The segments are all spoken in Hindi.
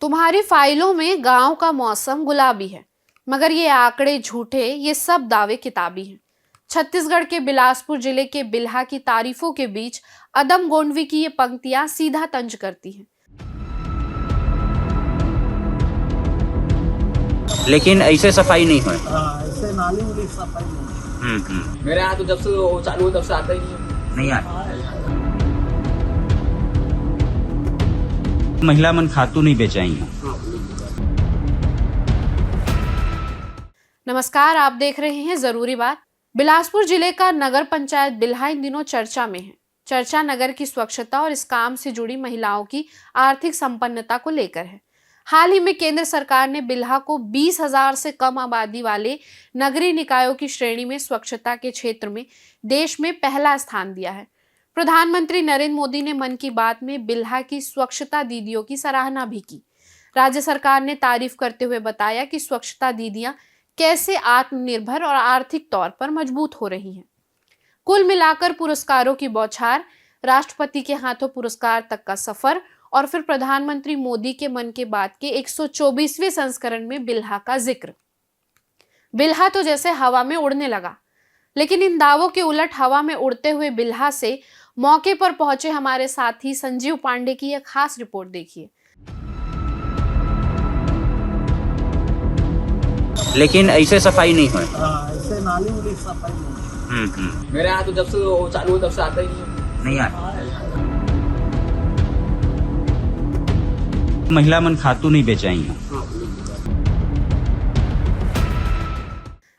तुम्हारी फाइलों में गांव का मौसम गुलाबी है, मगर ये आंकड़े झूठे, ये सब दावे किताबी हैं। छत्तीसगढ़ के बिलासपुर जिले के बिल्हा की तारीफों के बीच अदम गोंडवी की ये पंक्तियां सीधा तंज करती हैं। लेकिन ऐसे सफाई नहीं हुई। ऐसे नाली उली सफाई नहीं। मेरे यहाँ तो जब से वो चालू हुआ तब से आता ही नहीं आता। महिला मन खातू नहीं बेचाई है। नमस्कार, आप देख रहे हैं जरूरी बात। बिलासपुर जिले का नगर पंचायत बिल्हा इन दिनों चर्चा में है। चर्चा नगर की स्वच्छता और इस काम से जुड़ी महिलाओं की आर्थिक संपन्नता को लेकर है। हाल ही में केंद्र सरकार ने बिल्हा को 20,000 से कम आबादी वाले नगरीय निकायों की श्रेणी में स्वच्छता के क्षेत्र में देश में पहला स्थान दिया है। प्रधानमंत्री नरेंद्र मोदी ने मन की बात में बिल्हा की स्वच्छता दीदियों की सराहना भी की। राज्य सरकार ने तारीफ करते हुए बताया कि स्वच्छता दीदियां कैसे आत्मनिर्भर और आर्थिक तौर पर मजबूत हो रही हैं। कुल मिलाकर पुरस्कारों की बौछार, राष्ट्रपति के हाथों पुरस्कार तक का सफर और फिर प्रधानमंत्री मोदी के मन की बात के 124वें संस्करण में बिल्हा का जिक्र। बिल्हा तो जैसे हवा में उड़ने लगा, लेकिन इन दावों के उलट हवा में उड़ते हुए बिल्हा से मौके पर पहुंचे हमारे साथी संजीव पांडे की यह खास रिपोर्ट देखिए। लेकिन ऐसे सफाई नहीं हुई। ऐसे नाली उली सफाई नहीं। मेरे यहाँ तो जब से वो चालू हुआ तब से आता ही नहीं आता। महिला मन खातू नहीं बेचाई है।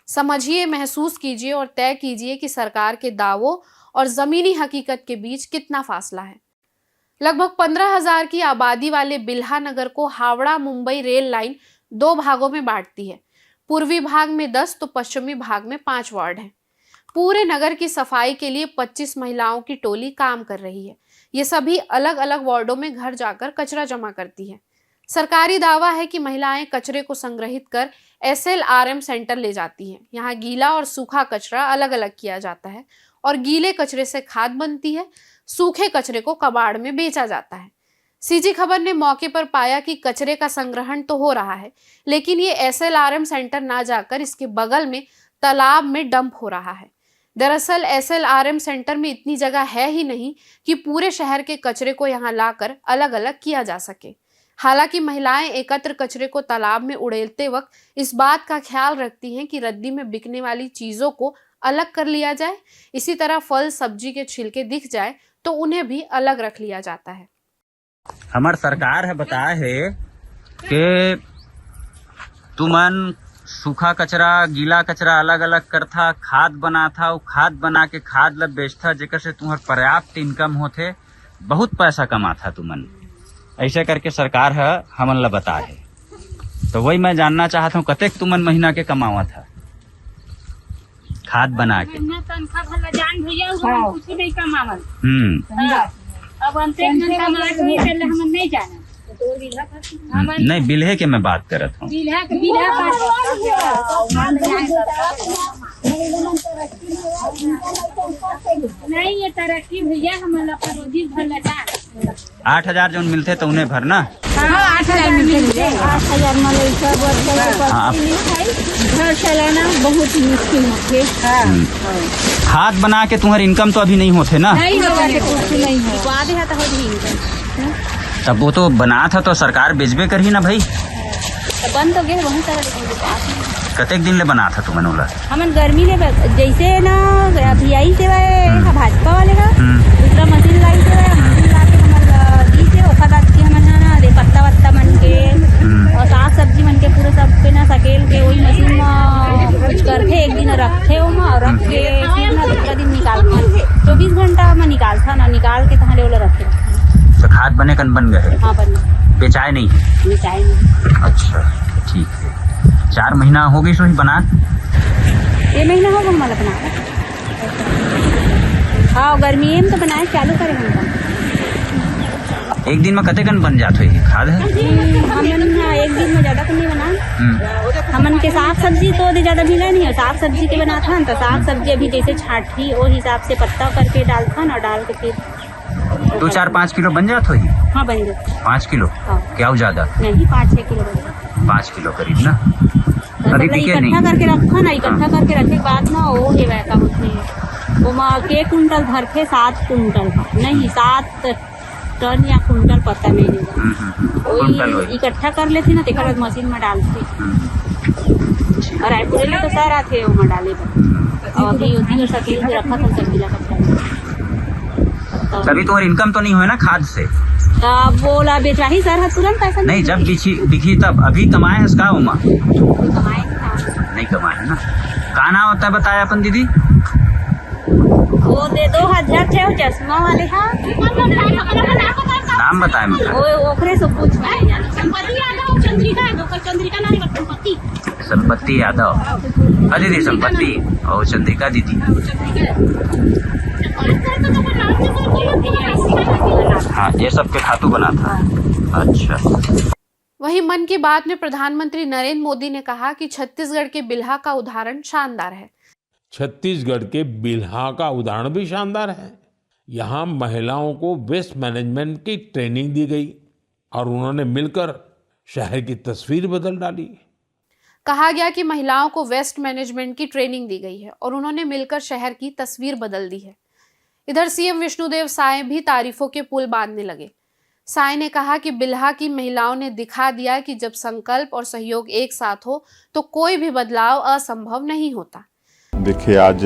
समझिए, महसूस कीजिए और तय कीजिए कि सरकार के दावों और जमीनी हकीकत के बीच कितना फासला है। लगभग 15,000 की आबादी वाले बिल्हा नगर को हावड़ा मुंबई रेल लाइन 2 भागों में बांटती है। पूर्वी भाग में 10 तो पश्चिमी भाग में 5 वार्ड हैं। पूरे नगर की सफाई के लिए 25 महिलाओं की टोली काम कर रही है। ये सभी अलग अलग वार्डों में घर जाकर कचरा जमा करती है। सरकारी दावा है कि महिलाएं कचरे को संग्रहित कर SLRM सेंटर ले जाती हैं। यहाँ गीला और सूखा कचरा अलग अलग किया जाता है और गीले कचरे से खाद बनती है। सूखे कचरे को कबाड़ में बेचा जाता है। सीजी खबर ने मौके पर पाया कि कचरे का संग्रहण तो हो रहा है, लेकिन ये SLRM सेंटर ना जाकर इसके बगल में तालाब में डंप हो रहा है। दरअसल SLRM सेंटर में इतनी जगह है ही नहीं कि पूरे शहर के कचरे को यहाँ लाकर अलग अलग किया जा सके। हालांकि महिलाएं एकत्र कचरे को तालाब में उड़ेलते वक्त इस बात का ख्याल रखती हैं कि रद्दी में बिकने वाली चीजों को अलग कर लिया जाए। इसी तरह फल सब्जी के छिलके दिख जाए तो उन्हें भी अलग रख लिया जाता है। हमार सरकार है बताए है कि तुमन सूखा कचरा गीला कचरा अलग अलग करथा, खाद बना था, वो खाद बना के खाद ला बेचता, जेकर से तुम्हार पर्याप्त इनकम होते, बहुत पैसा कमा था तुमन। ऐसे करके सरकार है हमन ला बता है। तो वही मैं जानना चाहता हूँ कतेक तुमन महीना के कमावा था खाद बना के। नहीं, बिल्हे के मैं बात करत हूँ। नहीं, ये तरक्की भैया हमारा रोजी भर लगा 8,000 जो मिलते तो उन्हें भरना। 8,000 मिलते। 8,000 घर चलाना बहुत मुश्किल होते। खाद बना के तुम्हारी इनकम तो अभी नहीं होते ना। नहीं हो। तब वो तो बना था तो सरकार बेचबे कर ही ना भाई। तो बंद तो गए वही तरह। कतेक दिन ले बना था तुमन ओला? हमन गर्मी ले जैसे ना अभी आई से भाजपा वाले का दूसरा मशीन लाई से मशीन ला के हमारे दी से ओखा बाद के हमन ना रे पत्ता वत्ता मन के और साग सब्जी मन के पूरे सब पे ना सकेल के वही मशीन में कुछ करके एक दिन रखे ओमा और रख के फिर ना दूसरा दिन निकालते 24 घंटा में निकालता ना निकाल के तहां ओला रखे। तो खाद बने कन बन गए? हाँ बन गए। बेचाए नहीं? बेचाए नहीं। अच्छा ठीक है। 4 महीना हो गई सोही बना? ये महीना होगा हमारा बना। हाँ गर्मी में तो बनाए चालू करें हम। एक दिन में कते कन बन जाते है खाद है? हमन एक दिन में ज्यादा नहीं बना। हमन के साग सब्जी तो ज्यादा भी नहीं है। साग सब्जी के बना था तो साग सब्जी अभी जैसे छाटी वो हिसाब से पत्ता करके डालता और डाल के फिर दो 4-5 किलो बन जात होगी। हाँ बन जाता 5 किलो हाँ। क्या हो ज्यादा? नहीं 5-6 किलो बन जाता 5 किलो करीब ना। अभी मतलब बिके नहीं। इकट्ठा करके रखा ना, इकट्ठा करके रखे के बाद ना वो है वैसा होते हैं वो माँ के कुंटल भर के 7 कुंटल नहीं 7 टन या कुंटल पता नहीं है। कुंटल वही वही। इकट्ठा कर लेती ना, तेकर बाद मशीन में डालती और रायपुर में तो सारा थे वो में डाले और अभी उसी के साथ रखा था सब मिला तभी तुम्हारी इनकम तो नहीं हुई ना खाद से? तब बोला बेचा ही सर तुरंत पैसा नहीं जब बिकी तब अभी कमाए है इसका उमा कमाए नहीं कमाए है ना। कहा नाम होता है बताया अपन दीदी? वो दे 2000 थे वो चश्मा वाले। हाँ नाम बताए मतलब वो ओकरे से पूछ में संपत्ति यादव। दीदी संपत्ति और चंद्रिका दीदी। हाँ ये सब के खातू बना था। अच्छा। वहीं मन की बात में प्रधानमंत्री नरेंद्र मोदी ने कहा कि छत्तीसगढ़ के बिल्हा का उदाहरण शानदार है। छत्तीसगढ़ के बिल्हा का उदाहरण भी शानदार है। यहाँ महिलाओं को वेस्ट मैनेजमेंट की ट्रेनिंग दी गई और उन्होंने मिलकर शहर की तस्वीर बदल डाली। कहा गया कि महिलाओं को वेस्ट मैनेजमेंट की ट्रेनिंग दी गई है और उन्होंने मिलकर शहर की तस्वीर बदल दी है। इधर सीएम विष्णुदेव साय भी तारीफों के पुल बांधने लगे। साय ने कहा कि बिल्हा की महिलाओं ने दिखा दिया कि जब संकल्प और सहयोग एक साथ हो तो कोई भी बदलाव असंभव नहीं होता। देखिए आज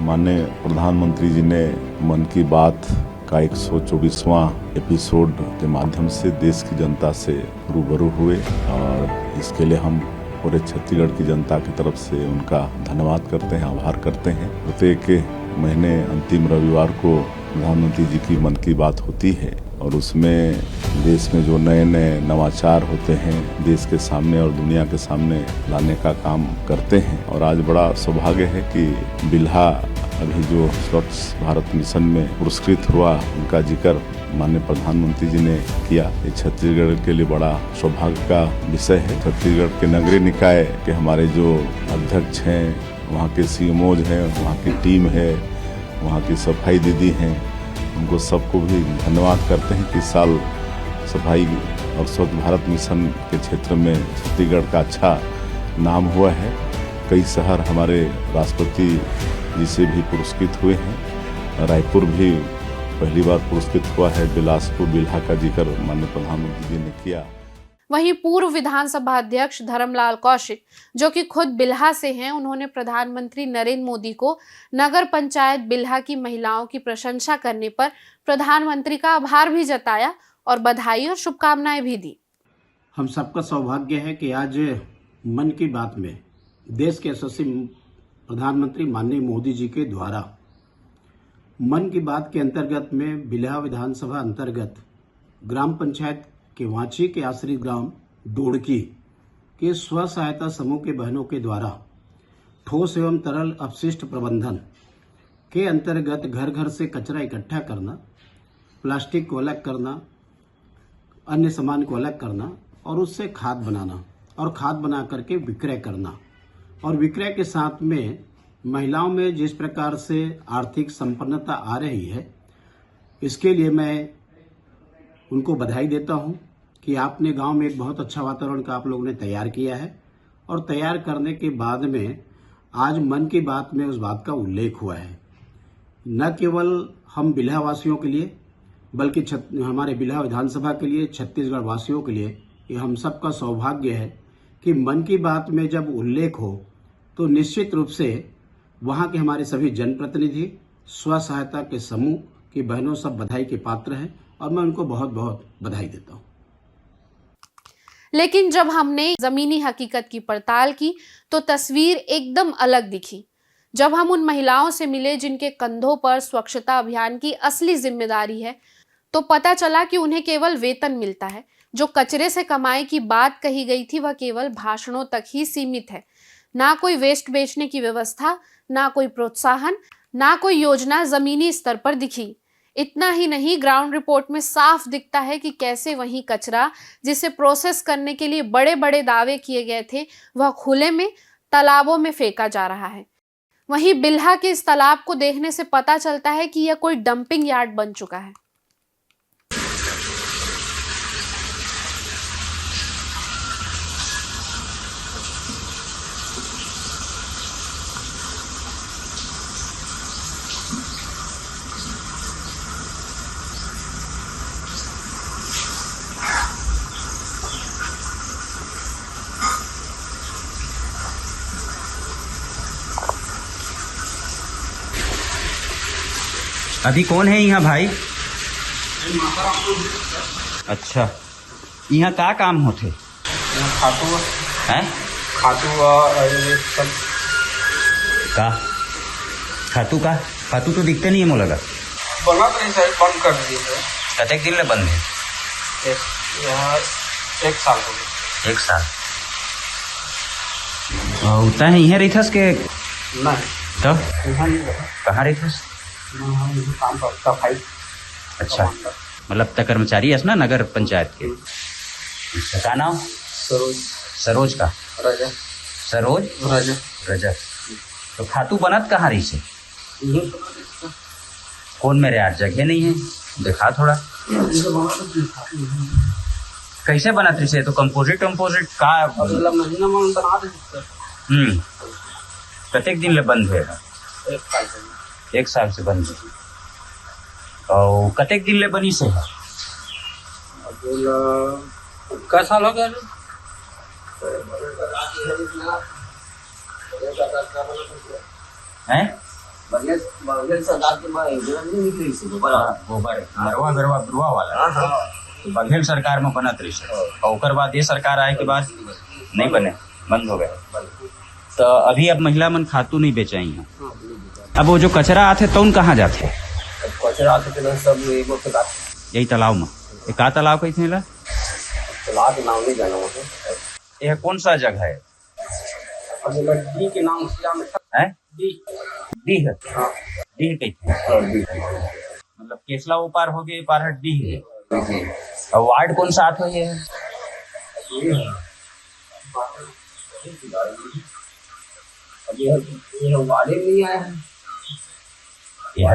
माननीय प्रधानमंत्री जी ने मन की बात का 124वां एपिसोड के माध्यम से देश की जनता से रूबरू हुए और इसके लिए हम पूरे छत्तीसगढ़ की जनता की तरफ से उनका धन्यवाद करते हैं, आभार करते हैं। प्रत्येक महीने अंतिम रविवार को प्रधानमंत्री जी की मन की बात होती है और उसमें देश में जो नए नए नवाचार होते हैं देश के सामने और दुनिया के सामने लाने का काम करते हैं। और आज बड़ा सौभाग्य है कि बिल्हा अभी जो स्वच्छ भारत मिशन में पुरस्कृत हुआ उनका जिक्र माननीय प्रधानमंत्री जी ने किया। ये छत्तीसगढ़ के लिए बड़ा सौभाग्य का विषय है। छत्तीसगढ़ के नगरीय निकाय के हमारे जो अध्यक्ष हैं, वहाँ के सीएमओज हैं, वहाँ की टीम है, वहाँ की सफाई दीदी हैं, उनको सबको भी धन्यवाद करते हैं कि इस साल सफाई और स्वच्छ भारत मिशन के क्षेत्र में छत्तीसगढ़ का अच्छा नाम हुआ है। कई शहर हमारे राष्ट्रपति जी से भी पुरस्कृत हुए हैं। रायपुर भी पहली बार पुरस्कृत हुआ है। बिलासपुर बिल्हा का जिक्र माननीय प्रधानमंत्री जी ने किया। वहीं पूर्व विधानसभा अध्यक्ष धर्मलाल कौशिक जो कि खुद बिल्हा से हैं, उन्होंने प्रधानमंत्री नरेंद्र मोदी को नगर पंचायत बिल्हा की महिलाओं की प्रशंसा करने पर प्रधानमंत्री का आभार भी जताया और बधाई और शुभकामनाएं भी दी। हम सबका सौभाग्य है कि आज मन की बात में देश के यशस्वी प्रधानमंत्री माननीय मोदी जी के द्वारा मन की बात के अंतर्गत में बिल्हा विधानसभा अंतर्गत ग्राम पंचायत के वाची के आश्रित ग्राम डोड़की के स्व सहायता समूह के बहनों के द्वारा ठोस एवं तरल अपशिष्ट प्रबंधन के अंतर्गत घर घर से कचरा इकट्ठा करना, प्लास्टिक को अलग करना, अन्य सामान को अलग करना और उससे खाद बनाना और खाद बना करके विक्रय करना। और विक्रय के साथ में महिलाओं में जिस प्रकार से आर्थिक संपन्नता आ रही है, इसके लिए मैं उनको बधाई देता हूं कि आपने गांव में एक बहुत अच्छा वातावरण का आप लोगों ने तैयार किया है। और तैयार करने के बाद में आज मन की बात में उस बात का उल्लेख हुआ है। न केवल हम बिल्हा वासियों के लिए बल्कि हमारे बिल्हा विधानसभा के लिए, छत्तीसगढ़ वासियों के लिए ये हम सबका सौभाग्य है कि मन की बात में जब उल्लेख हो तो निश्चित रूप से वहाँ के हमारे सभी जनप्रतिनिधि, स्व सहायता के समूह की बहनों सब बधाई के पात्र हैं और मैं उनको बहुत बहुत बधाई देता हूँ। लेकिन जब हमने जमीनी हकीकत की पड़ताल की तो तस्वीर एकदम अलग दिखी। जब हम उन महिलाओं से मिले जिनके कंधों पर स्वच्छता अभियान की असली जिम्मेदारी है, तो पता चला कि उन्हें केवल वेतन मिलता है। जो कचरे से कमाई की बात कही गई थी वह केवल भाषणों तक ही सीमित है। ना कोई वेस्ट बेचने की व्यवस्था, ना कोई प्रोत्साहन, ना कोई योजना जमीनी स्तर पर दिखी। इतना ही नहीं, ग्राउंड रिपोर्ट में साफ दिखता है कि कैसे वही कचरा जिसे प्रोसेस करने के लिए बड़े बड़े दावे किए गए थे वह खुले में तालाबों में फेंका जा रहा है। वहीं बिल्हा के इस तालाब को देखने से पता चलता है कि यह कोई डंपिंग यार्ड बन चुका है। अभी कौन है यहाँ भाई? अच्छा, यहाँ का काम होते खातू हैं? खातू सब का खातू तो दिखते नहीं है मोला लगा। बना तो नहीं सर, बंद कर दिए है। कतेक दिन ले बंद है? यहाँ 1 साल हो गया। 1 साल। उतना ही है रहीथस के नहीं तो यहाँ नहीं रहा। कहाँ रहीथस? हम काम पर सफाई। अच्छा, मतलब तक कर्मचारी है ना नगर पंचायत के। अच्छा, का नाम? सरोज सरोज का? राजा सरोज राजा रजत। तो खातू बनत कहाँ रही से? कौन मेरे यार जगह नहीं है, दिखा थोड़ा कैसे बनत रही से? तो कंपोजिट का अगला महीना में बना देते। कतेक दिन ले बंद है? 1 साल हो गया। 1 साल से बंद है। और कतेक दिन ले बनी से है? क्या साल हो गया? हैं? सरकार के गोबर गरवा वाला तो बघेल सरकार में बनत रही से, और ओकर बाद ये सरकार आए के बाद नहीं बने, बंद हो गए। तो अभी अब महिला मन खातू नहीं बेचाई हैं। अब वो जो कचरा आते तो कहाँ जाते? कचरा आते सब एगो के यही तालाब में। एक का तालाब कैसे ला? तालाब के नाम नहीं जाना मुझे। यह कौन सा जगह है? डी के नाम है? डी डीह। डीह कैसे? मतलब केसला वो पार हो गए, पार है डीह है। और वार्ड कौन सा आता है? ये वार्ड नहीं आया है। यह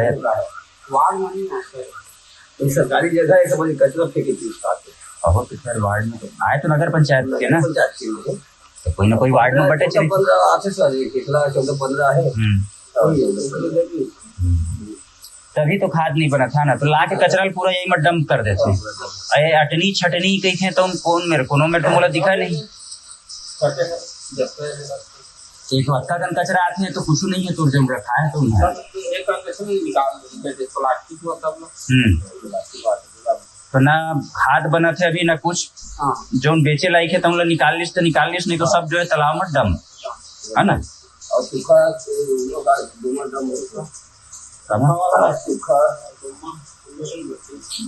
वार्ड में नहीं आया। ये सरकारी जगह है, सब कचरा फेंके थी उसका। और तो सर वार्ड में तो आए तो नगर पंचायत के ना, पंचायत के तो कोई ना कोई वार्ड में बटे चले। 15 आते सर, कितना 14-15 है। तभी तो खाद नहीं बना था ना, तो ला के कचरा पूरा यही में डंप कर देते। अरे अटनी छटनी कही तो कौन मेरे कोनो में तो मोला दिखा नहीं। एक हफ्ता दिन कचरा आते हैं तो कुछ नहीं है, तो जब रखा है तो तो ना खाद बना थे अभी ना कुछ। जो बेचे लायक है तो निकाल लिस नहीं तो सब जो है तालाब में डम है ना। और सूखा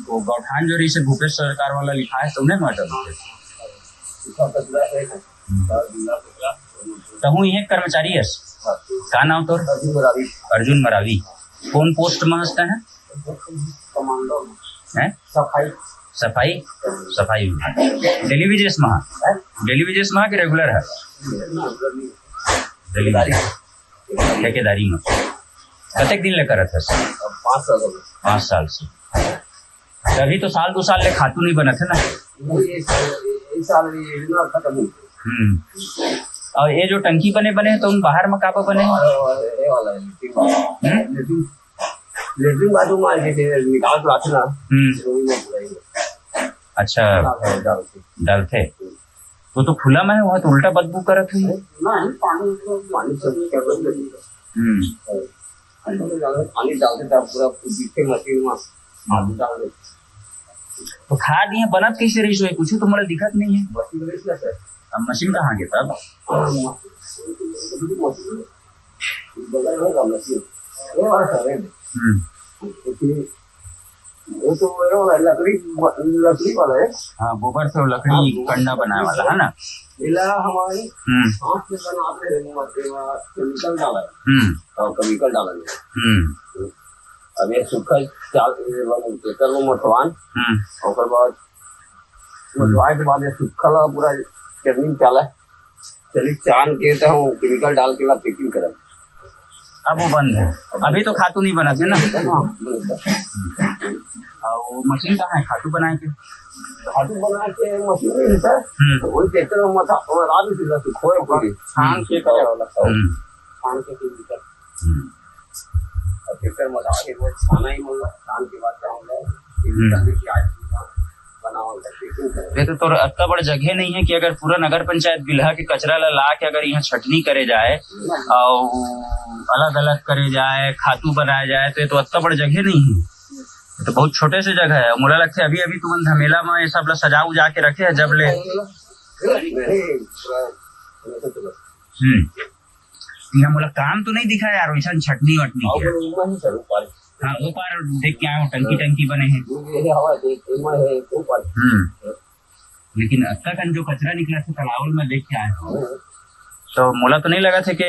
वो गौठान जो रही से भूपेश सरकार वाला लिखा है तुमने मैडम तहु ये कर्मचारी है का नाम तो? अर्जुन मरावी। कौन पोस्ट में हंसता है? सफाई डेली विजेस में कि रेगुलर है? ठेकेदारी में। कतेक दिन ले करत है? 5 साल से। तभी तो 1-2 साल ले खातू नहीं बना थे ना। और ये जो टंकी बने हैं तो उन बाहर में काबा बने हैं? लेटरिन बाथरूम निकाल तो आते ना। अच्छा, डालते तो खुला में है वहाँ तो उल्टा बदबू करत हुई। पानी डालते था पूरा मशीन में डाल। तो खाद यहाँ बनत कैसे रही सो? कुछ तो मुझे दिखत नहीं है। अब मशीन कहाँ गया तब? वो तो लकड़ी वाला है। हाँ, गोबर से लकड़ी कंडा बनाने वाला है ना। हमारे हाथ से बनाते हैं, केमिकल डाला है और केमिकल डाला है। अब ये सूखा ट्रैक्टर में मोटवान और बाद मोटवाए के बाद ये सूखा ला पूरा चटनी डाला चलिए चांद के तो हम केमिकल डाल के ला पैकिंग करा। अब वो बंद है। अभी तो खातू नहीं बना थे ना। और मशीन कहाँ है खातू बनाए के? खातू बना के मशीन नहीं है वही ट्रैक्टर में मथा और रात से लग खोए पूरी छान के करे वाला छान के केमिकल और ट्रैक्टर में आके वो छाना ही बोला छान के बाद क्या होगा केमिकल की आज ये तो इतना बड़ा जगह नहीं है कि अगर पूरा नगर पंचायत बिल्हा के कचरा ला के अगर यहाँ छटनी करे जाए और अलग अलग करे जाए, खातू बनाया जाए, तो ये तो इतना बड़ा जगह नहीं है, तो बहुत छोटे से जगह है। मुझे लगता है अभी अभी तुम धमेला में ये सब सजा उजा के रखे है जब ले। यहाँ मुझे काम तो नहीं दिखा यार वैसा छटनी वटनी के। हाँ ऊपर देख के आए टंकी बने हैं। लेकिन अब तक जो कचरा निकला था तालाब में देख के आए तो मुला तो नहीं लगा था कि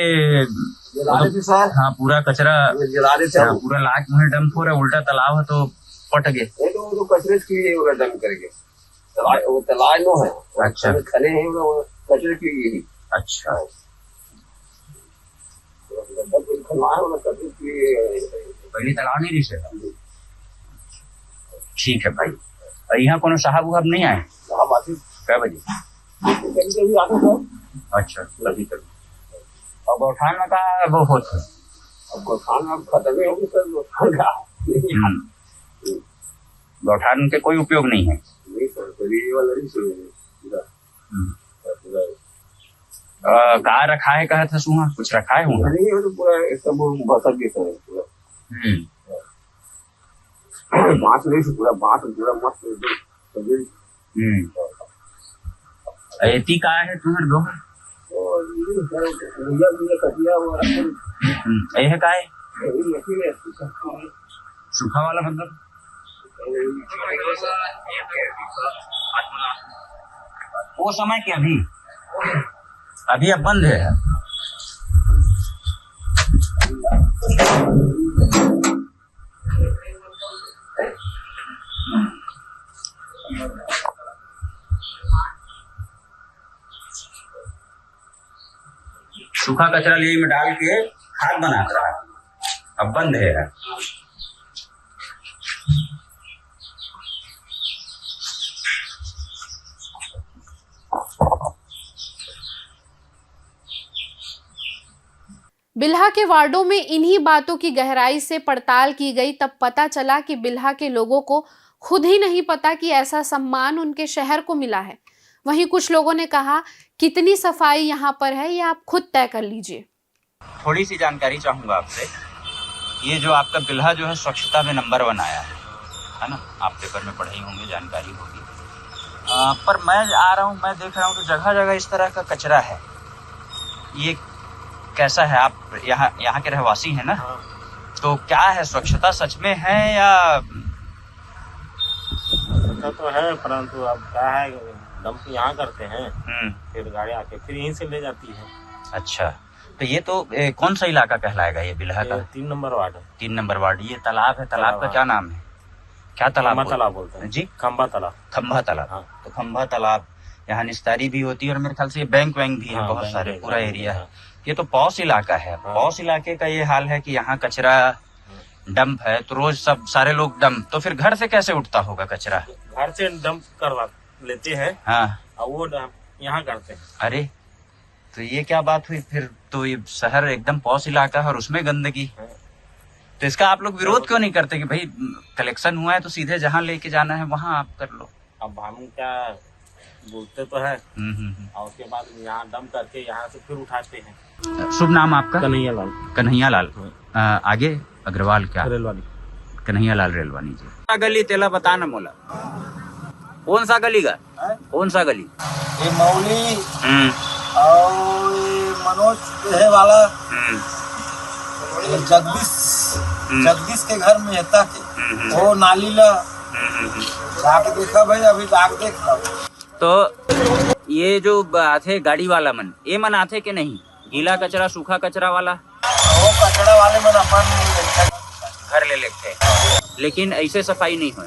हाँ पूरा कचरा पूरा लाख में डंप हो रहा है, उल्टा तालाब है तो पट गए। तो कचरे की डंप करके तालाब नो है। अच्छा खने हैं कचरे की। अच्छा पहले तालाब नहीं रही। ठीक है भाई। और यहाँ कोनो साहब उहब नहीं आए? क्या बजे? अच्छा कभी कभी। और गौठान में का वो होता है? अब गौठान में खत्म हो गया। गौठान के कोई उपयोग नहीं है। कहाँ रखा है कहा था सुहा कुछ रखा है हुआ? पूरा एकदम बसक गया पूरा। बांस नहीं से पूरा बांस पूरा मस्त। एती का है तुम्हारे दो? यह का है? सूखा वाला मतलब? वो समय के अभी अब बंद है। सूखा कचरा ले में डाल के खाद बना रहा है, अब बंद है। बिल्हा के वार्डों में इन्हीं बातों की गहराई से पड़ताल की गई, तब पता चला कि बिल्हा के लोगों को खुद ही नहीं पता कि ऐसा सम्मान उनके शहर को मिला है। वहीं कुछ लोगों ने कहा कितनी सफाई यहाँ पर है ये आप खुद तय कर लीजिए। थोड़ी सी जानकारी चाहूंगा आपसे। ये जो आपका बिल्हा जो है स्वच्छता में नंबर 1 आया है ना? आप पेपर में पढ़े होंगे, जानकारी होगी। पर मैं आ रहा हूँ, मैं देख रहा हूँ तो जगह जगह इस तरह का कचरा है। ये कैसा है? आप यहाँ के रहवासी हैं ना? तो क्या है, स्वच्छता सच में है या? तो है, परंतु अब क्या है, डंप यहाँ करते हैं, फिर गाड़ी आके फिर यहीं से ले जाती है। अच्छा, तो ये तो कौन सा इलाका कहलाएगा ये बिल्हा का? 3 नंबर वार्ड। 3 number ward. ये तालाब है, तालाब का क्या नाम है? क्या तालाब? तालाब बोलते हैं जी। खंभा तालाब। खंभा तालाब। हाँ। तो खंभा तालाब, यहाँ निस्तारी भी होती है और मेरे ख्याल से बैंक वैंक भी है, बहुत सारे, पूरा एरिया है। ये तो पौष इलाका है। पौष इलाके का ये हाल है कि यहाँ कचरा डंप है, तो रोज सब सारे लोग डंप, तो फिर घर से कैसे उठता होगा कचरा? घर से डंप करवा लेते हैं। हाँ। और वो यहाँ करते हैं। अरे तो ये क्या बात हुई फिर? तो ये शहर एकदम पौष इलाका है और उसमें गंदगी, तो इसका आप लोग विरोध क्यों नहीं करते कि भाई कलेक्शन हुआ है तो सीधे जहाँ लेके जाना है वहाँ आप कर लो? अब हम क्या बोलते तो है, और उसके बाद यहाँ डंप करके यहाँ से फिर उठाते हैं। शुभ नाम आपका? कन्हैया लाल। कन्हैया लाल। आगे अग्रवाल क्या? रेलवानी। कन्हैया लाल रेलवानी जी। गली तेला बताना मोला, कौन सा गली का? कौन सा गली? ये मौली और मनोज है वाला, जगदीश के घर में है वो नाली ला जाके देखा भाई, अभी जाके देखा। तो ये जो बात है गाड़ी वाला मन, ये मन आते के नहीं? गीला कचरा सूखा कचरा वाला वो कचरा वाले मन अपन घर ले लेते, लेकिन ऐसे सफाई नहीं हो,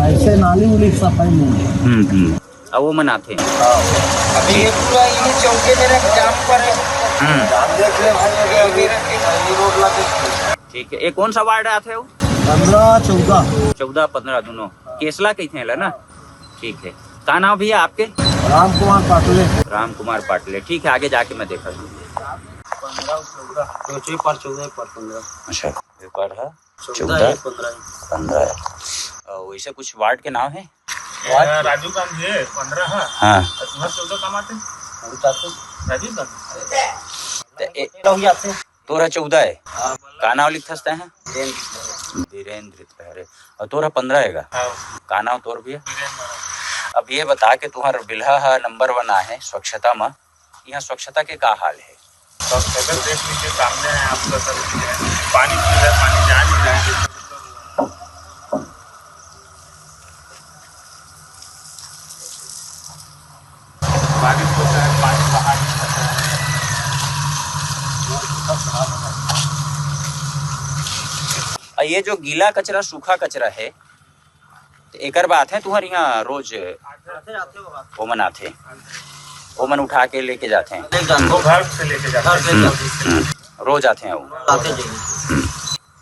ऐसे नाली उली सफाई नहीं। अब वो मन आते अभी ये पूरा ये चौके मेरे जाम पर है, देख ले भाई, रोड लगे। ठीक है, ये कौन सा वार्ड आते हो? 15, 14, 15 दोनों केसला कहते हैं ना? ठीक है, क्या नाम भैया आपके? राम कुमार पाटले। राम कुमार पाटले, ठीक है, आगे जाके मैं देखा। 15 पर 14 पर 15। अच्छा, पेपर है 14 15। वैसे कुछ वार्ड के नाम है? राजू गांधी है 15 है हाँ तुम्हारे 14 कमाते राजीव गांधी तोरा 14 है का नाम लिखते हैं वीरेंद्र अरे और तोरा 15 है का नाम तोर भी है। अब ये बता के तुम्हारा बिल्हा नंबर 1 है स्वच्छता में, यहाँ स्वच्छता के का हाल है? अगर देख लीजिए सामने है आपका सब पानी पी रहा है, पानी जा नहीं रहा है। बारिश होता है पानी बाहर निकलता है। ये जो गीला कचरा सूखा कचरा है तो एकर बात है तुम्हारे यहाँ रोज ओमन आते ओमन उठा के लेके जाते हैं वो घर से लेके जाते हैं रोज आते हैं वो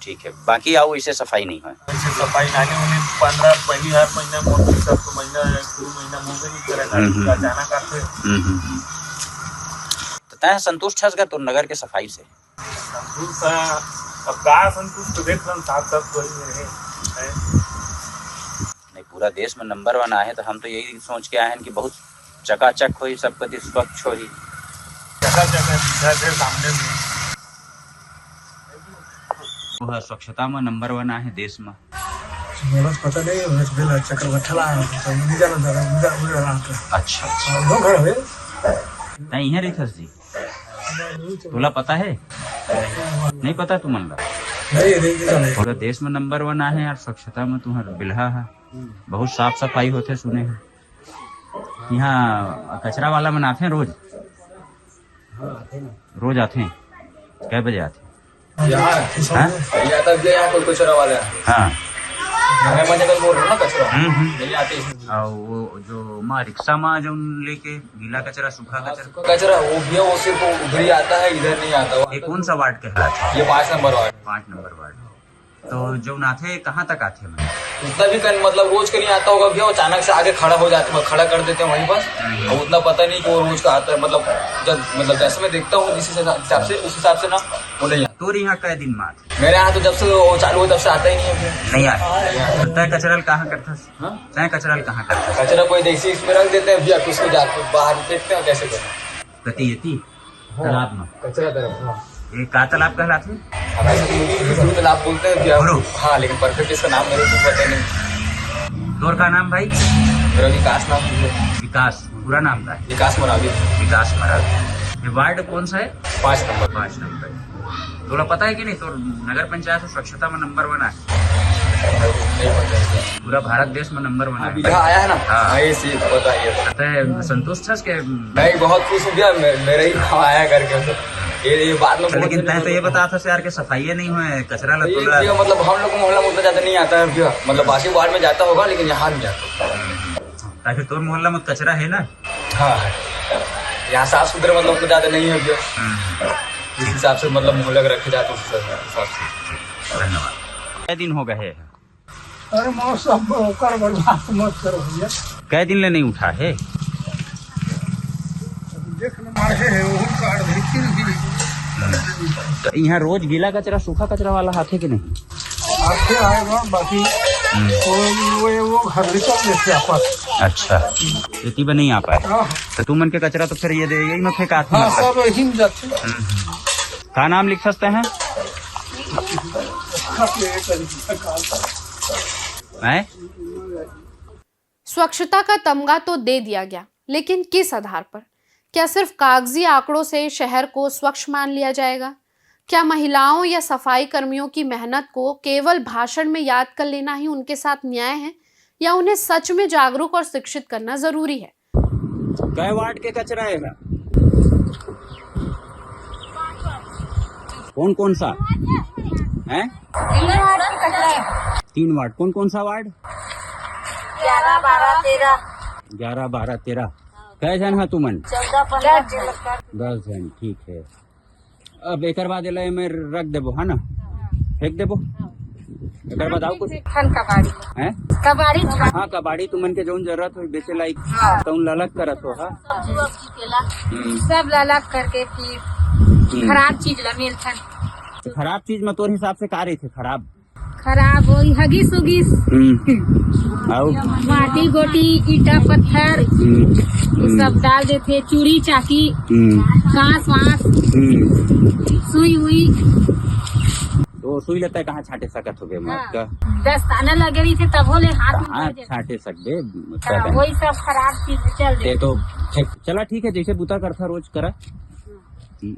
ठीक है। बाकी आओ इसे सफाई नहीं है ऐसे सफाई नाली उन्हें 15 पहली हर महीना मोदी सब तो महीना 2 महीना मुँह नहीं करेगा अचानक आते तो तय संतुष्ट है तो नगर के सफाई से संतुष्ट है। अब का संतुष्ट देख रहे साथ सब कोई रहे नहीं पूरा देश में नंबर 1 आए तो हम तो यही सोच के आए हैं कि बहुत चकाचक हो सब कुछ स्वच्छ हो जगह जगह से सामने में स्वच्छता में नंबर 1 आए देश में। पता नहीं चक्रवठला अच्छा नहीं है रेखस जी तोला पता है नहीं पता तुमन पूरा देश में नंबर 1 है यार स्वच्छता में तुम्हारा बिल्हा है बहुत साफ सफाई होते सुने हैं। यहाँ कचरा वाला बनाते हैं रोज आते हैं कै बजे आते हैं कचरा वाला हाँ बोल रहा ना कचरा और वो जो माँ रिक्शा में जो लेके गीला कचरा सूखा कचरा वो भी वो सिर्फ उधर ही आता है इधर नहीं आता। ये कौन सा वार्ड कहलाता है? ये 5 नंबर वार्ड 5 नंबर वार्ड। तो जो नाथे कहाँ तक आते हैं? उतना भी मतलब रोज का नहीं आता होगा भैया, अचानक से आगे खड़ा हो जाते हैं, खड़ा कर देते हैं वहीं पर और उतना पता नहीं कि वो रोज का आता है। मतलब जैसे मैं देखता हूँ जिस हिसाब से उस हिसाब से ना वो नहीं आता। तो यहाँ कै दिन में आते? मेरे यहाँ तो जब से वो चालू हो तब से आता ही नहीं है। नहीं आता। तय कचरा कहाँ करता? तय कचरा कहाँ करता? कचरा कोई देसी इसमें रख देते हैं भैया, उसको जाकर बाहर फेंकते हैं। कैसे करें तालाब में कचरा तरफ ये का तालाब कहलाते हैं? तालाब बोलते हैं भैया। हाँ लेकिन परफेक्ट इसका नाम मेरे को पता नहीं। तोर का नाम भाई? मेरा विकास नाम है। विकास पूरा नाम का? विकास मरावी। विकास मरावी। ये वार्ड कौन सा है? 5 नंबर। 5 नंबर। तोला पता है कि नहीं तो नगर पंचायत स्वच्छता में नंबर 1 है पूरा भारत देश में नंबर 1 है। आया है ना? हाँ ये चीज बताइए। संतुष्ट है के? मैं बहुत खुश हूँ भैया, मेरे ही आया करके ये बात में। लेकिन तय तो ये बता था यार के सफाई नहीं हुए कचरा मतलब हम लोग को मोहल्ला में उतना ज्यादा नहीं आता है भैया, मतलब बाकी वार्ड में जाता होगा लेकिन यहाँ नहीं जाता। ताकि तोर मोहल्ला में कचरा है ना? हाँ यहाँ साफ सुथरा मतलब उतना ज्यादा नहीं है भैया, जिस हिसाब से मतलब मोहल्ला के रखे जाते उस हिसाब से। धन्यवाद। कै दिन हो गए? अरे मौसम कर बर्बाद मत करो भैया। कै दिन ले नहीं उठा है? तो यहाँ रोज गीला कचरा सूखा कचरा वाला हाथे कि नहीं? आते आएगा बाकी वो घर निकल देते आपस। अच्छा खेती में नहीं आ पाए तो तुम मन के कचरा तो फिर ये यही में फेंकाते हैं? सब यही में जाते का नाम लिख सकते हैं? स्वच्छता का तमगा तो दे दिया गया, लेकिन किस आधार पर? क्या सिर्फ कागजी आंकड़ों से शहर को स्वच्छ मान लिया जाएगा? क्या महिलाओं या सफाई कर्मियों की मेहनत को केवल भाषण में याद कर लेना ही उनके साथ न्याय है, या उन्हें सच में जागरूक और शिक्षित करना जरूरी है? कै वार्ड के कचरा है? कौन कौन सा है? 3 वार्ड। कौन कौन सा वार्ड? 11, 12, 13। 11, 12, 13। कै जन है तुमन? 14, 10 जन। ठीक है। अब एक बाद में रख देबो है ना, फेंक देबो। एक बाद आओ कुछ है कबाड़ी। हाँ कबाड़ी तुमन के जौन जरूरत हो बेचे लायक तौन ललक करत हो। हाँ सब ललक करके फिर खराब चीज ला मिलता। खराब चीज में तोर हिसाब से का रही थे? खराब हो हगिस उगिस आओ माटी गोटी ईटा पत्थर ये सब डाल देते, चूड़ी चाकी घास वास सुई हुई। तो सुई लेता है कहाँ छाटे सकत हो गए मत का दस्ताना लगे रही थे तब होले हाथ में कहाँ हो जाते। छाटे सकते वही सब खराब चीज चल ये रही। तो चला ठीक है, जैसे बुता करता रोज करा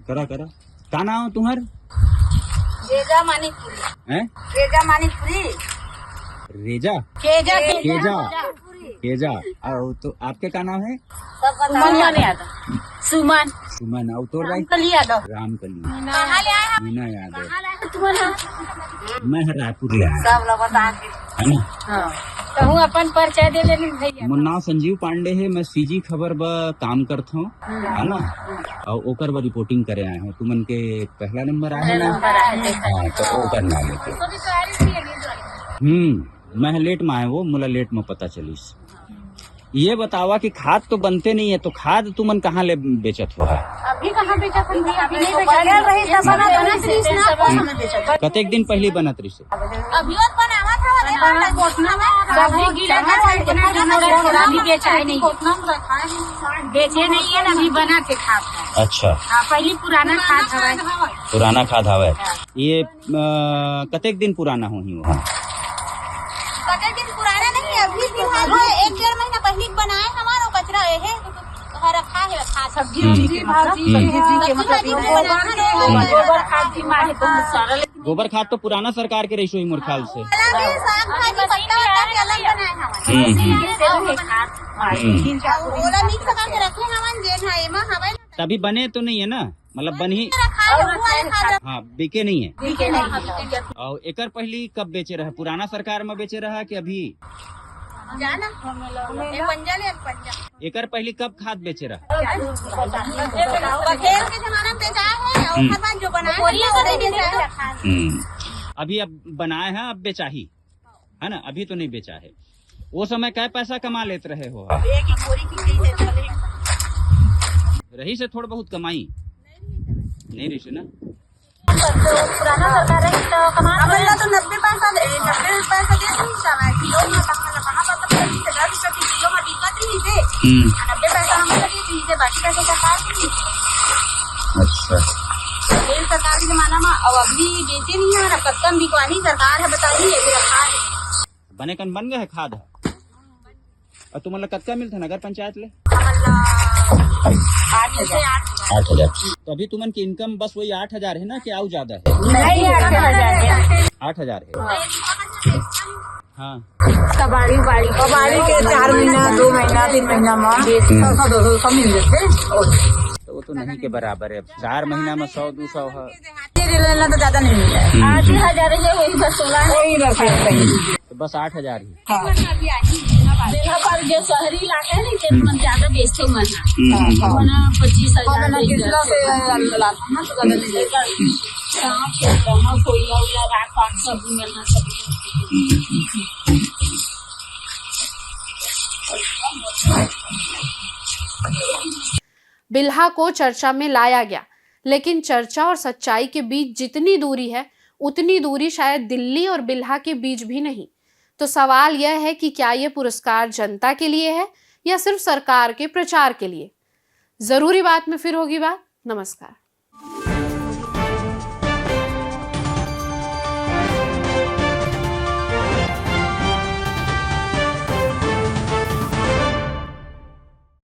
करा करा। का नाम तुम्हार रेजा मानिकपुरी है? रेजा मानिकपुरी रेजा केजा केजा केजा। और तो आपके का नाम है? सुमन यादव सुमन सुमन। और तो भाई कली यादव रामकली कहाँ ले आए मीना यादव। हैं तुम? मैं रायपुर ले आया सब लोग बता के है ना। कहूँ अपन परिचय दे देने भैया। मोर नाम संजीव पांडे है, मैं सीजी खबर ब काम करता हूँ है ना। और ओकर ब रिपोर्टिंग करे आए हूँ। तुमन के पहला नंबर आया है ना। हाँ तो ओकर नाम लेके मैं लेट में आए, वो मुला लेट में पता चलीस। ये बतावा कि खाद तो बनते नहीं है, तो खाद तुमन कहाँ ले बेचत हो? अभी कहाँ बेचा अभी नहीं बेचा। कतेक दिन पहले बनत रही से? अभी बनावा था अभी बेचा नहीं, बेचे नहीं है अभी बना के खाद। अच्छा पहले पुराना खाद हवा, पुराना खाद हवा। ये कतेक दिन पुराना हो ही वहाँ? दिन पुराना नहीं, अभी फिलहाल 1-1.5 महीना पहले बनाए हमारा कचरा है रखा है खाद सब्जी गोबर खाद तो पुराना सरकार के रही मोर ख्याल से। तभी बने तो नहीं है ना, मतलब बन ही हाँ बिके नहीं है। और एकर पहली कब बेचे रहा? पुराना सरकार में बेचे रहा कि अभी? एकर पहली कब खाद बेचे रहा? अभी अब बनाए हैं, अब बेचा ही है ना, अभी तो नहीं बेचा है। वो समय क्या पैसा कमा लेते रहे हो? रही से थोड़ा बहुत कमाई नहीं रही से ना। पुराना सरकार है तो कमा तो 90 पैसा दे किलो में किलो में दिक्कत नहीं थे। 90 पैसा हम दीजिए, बाकी पैसे सरकार की। अच्छा सरकार के जमाना में अब अभी बेचे नहीं है, कत्तम बिकवानी सरकार है बताइए रखा है। बने कन बन गए है खाद? और तुम्हारा कत्का मिलता नगर पंचायत ले? 8,000। तो अभी तुमन की इनकम बस वही 8,000 है ना कि और ज्यादा है? 8,000 है। हाँ कबाड़ी के 4 महीना 2 महीना 3 महीना में 100-200 मिल जाते। तो वो तो नहीं के बराबर है। 4 महीना में 100-200 है तो ज्यादा नहीं मिल जाए। 8,000 है वही बस 16 तो बस 8,000 ही। पर जो शहरी इलाका है ना ज्यादा बेचते हुए 25,000। बिल्हा को चर्चा में लाया गया, लेकिन चर्चा और सच्चाई के बीच जितनी दूरी है उतनी दूरी शायद दिल्ली और बिल्हा के बीच भी नहीं। तो सवाल यह है कि क्या यह पुरस्कार जनता के लिए है या सिर्फ सरकार के प्रचार के लिए? जरूरी बात में फिर होगी बात। नमस्कार।